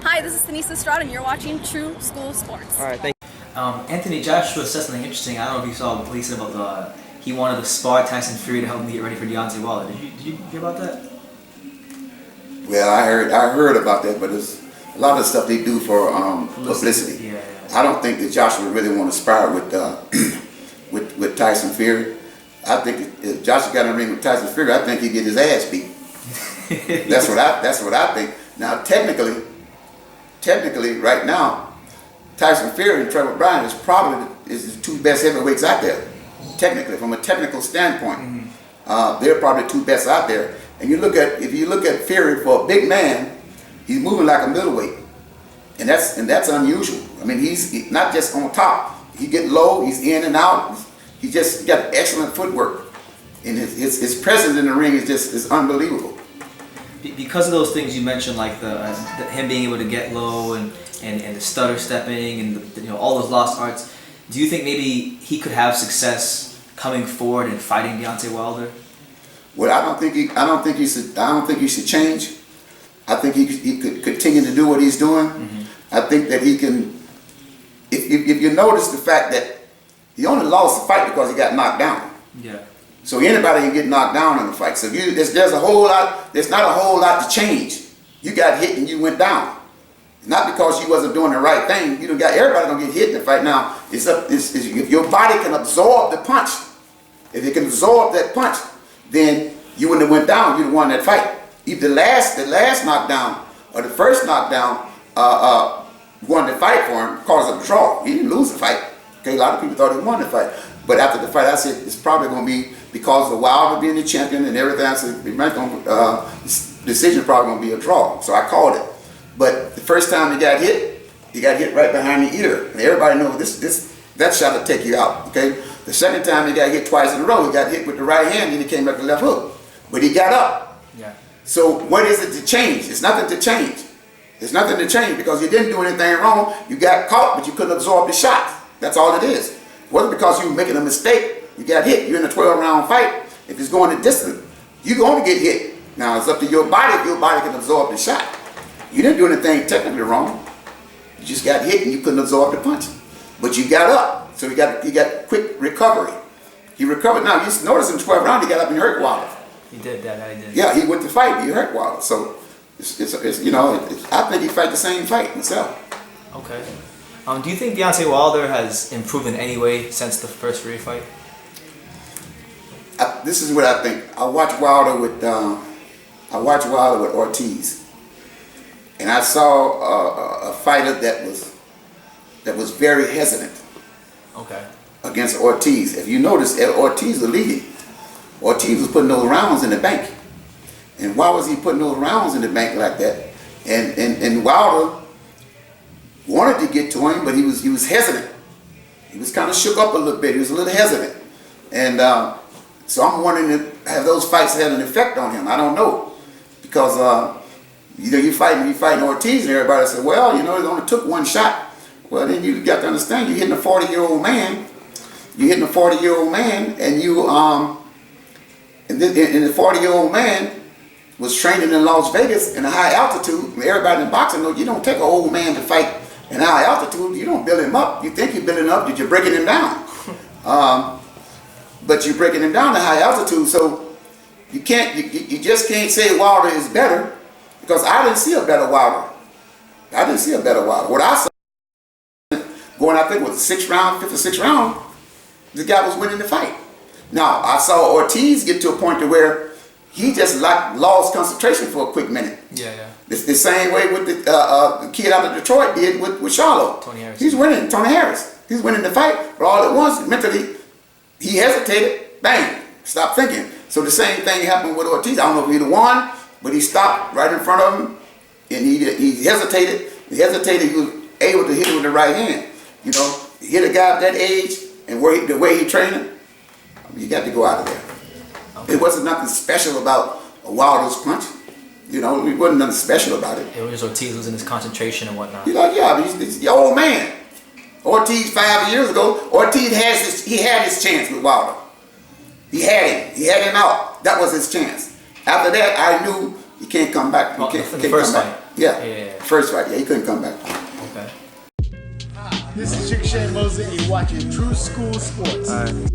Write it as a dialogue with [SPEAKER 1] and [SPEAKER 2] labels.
[SPEAKER 1] Hi, this is Denise Estrada, and you're watching True School Sports.
[SPEAKER 2] All right, thank you.
[SPEAKER 3] Anthony Joshua said something interesting. I don't know if you saw what he said about he wanted to spar Tyson Fury to help him get ready for Deontay Wilder. Did you hear about that?
[SPEAKER 4] Well, I heard about that, but it's a lot of stuff they do for publicity.
[SPEAKER 3] Yeah.
[SPEAKER 4] I don't think that Joshua really want to spar with with Tyson Fury. I think if Joshua got in the ring with Tyson Fury, I think he'd get his ass beat. That's what I think. Now, technically, right now, Tyson Fury and Trevor Bryan is probably the two best heavyweights out there. Technically, from a technical standpoint, they're probably the two best out there. And if you look at Fury, for a big man, he's moving like a middleweight, and that's unusual. I mean, he's not just on top. He get low, he's in and out. He just got excellent footwork, and his presence in the ring is unbelievable.
[SPEAKER 3] Because of those things you mentioned, like him being able to get low and the stutter stepping and all those lost arts, do you think maybe he could have success coming forward and fighting Deontay Wilder?
[SPEAKER 4] Well, I don't think he should change. I think he could continue to do what he's doing. I think that he can. If you notice the fact that he only lost the fight because he got knocked down.
[SPEAKER 3] Yeah. So
[SPEAKER 4] anybody can get knocked down in the fight. So there's not a whole lot to change. You got hit and you went down. Not because you wasn't doing the right thing. Everybody gonna get hit in the fight. Now if your body can absorb the punch, if it can absorb that punch, then you wouldn't have went down. You'd have won that fight. If the last knockdown or the first knockdown won the fight for him, caused a draw. He didn't lose the fight. Okay, a lot of people thought he won the fight. But after the fight, I said it's probably going to be because of Wilder being the champion and everything. I said the decision probably going to be a draw. So I called it. But the first time he got hit right behind the ear. And everybody knows that shot will take you out. Okay. The second time he got hit twice in a row. He got hit with the right hand, and he came back with the left hook. But he got up.
[SPEAKER 3] Yeah.
[SPEAKER 4] So what is it to change? It's nothing to change. It's nothing to change because you didn't do anything wrong. You got caught, but you couldn't absorb the shot. That's all it is. It wasn't because you were making a mistake. You got hit. You're in a 12-round fight. If it's going the distance, you're going to get hit. Now, it's up to your body if your body can absorb the shot. You didn't do anything technically wrong. You just got hit and you couldn't absorb the punch. But you got up. So he got quick recovery. He recovered. Now, you notice in the 12th round, he got up and hurt Wilder.
[SPEAKER 3] He did that. He did.
[SPEAKER 4] Yeah, he went to fight. He hurt Wilder. So, I think he fight the same fight himself.
[SPEAKER 3] Okay. Do you think Deontay Wilder has improved in any way since the first Fury fight?
[SPEAKER 4] This is what I think. I watched Wilder with Ortiz, and I saw a fighter that was very hesitant.
[SPEAKER 3] Okay.
[SPEAKER 4] Against Ortiz. If you notice, Ortiz was leading. Ortiz was putting those rounds in the bank. And why was he putting those rounds in the bank like that? And Wilder wanted to get to him, but he was hesitant. He was kind of shook up a little bit. He was a little hesitant. And so I'm wondering if have those fights had an effect on him. I don't know. Because you're fighting Ortiz and everybody said, well, it only took one shot. Well, then you got to understand, you're hitting a 40-year-old man. You're hitting a 40-year-old man, and the 40-year-old man was training in Las Vegas in a high altitude. Everybody in boxing knows you don't take an old man to fight in high altitude. You don't build him up. You think you're building him up, but you're breaking him down. But you're breaking him down to high altitude, so you just can't say Wilder is better, because I didn't see a better Wilder. What I saw going, I think, was the fifth or sixth round, the guy was winning the fight. Now, I saw Ortiz get to a point to where he just lost concentration for a quick minute.
[SPEAKER 3] Yeah.
[SPEAKER 4] It's the same way with the kid out of Detroit did with Charlo.
[SPEAKER 3] Tony Harris.
[SPEAKER 4] He's winning. Tony Harris. He's winning the fight, but all at once, mentally, he hesitated. Bang! Stopped thinking. So the same thing happened with Ortiz. I don't know if he'd won, but he stopped right in front of him, and he hesitated. He was able to hit him with the right hand. Hit a guy at that age and the way he training, you got to go out of there. Okay. It wasn't nothing special about a Wilder's punch. It wasn't nothing special about it.
[SPEAKER 3] It was just Ortiz losing his concentration and whatnot.
[SPEAKER 4] He's the old man. Ortiz 5 years ago, Ortiz had his chance with Wilder. He had him out. That was his chance. After that, I knew he can't come back.
[SPEAKER 3] The first fight. Yeah.
[SPEAKER 4] First fight, yeah, he couldn't come back.
[SPEAKER 3] Okay.
[SPEAKER 2] This is Chick Shane Mosley, and you're watching True School Sports.
[SPEAKER 3] All right.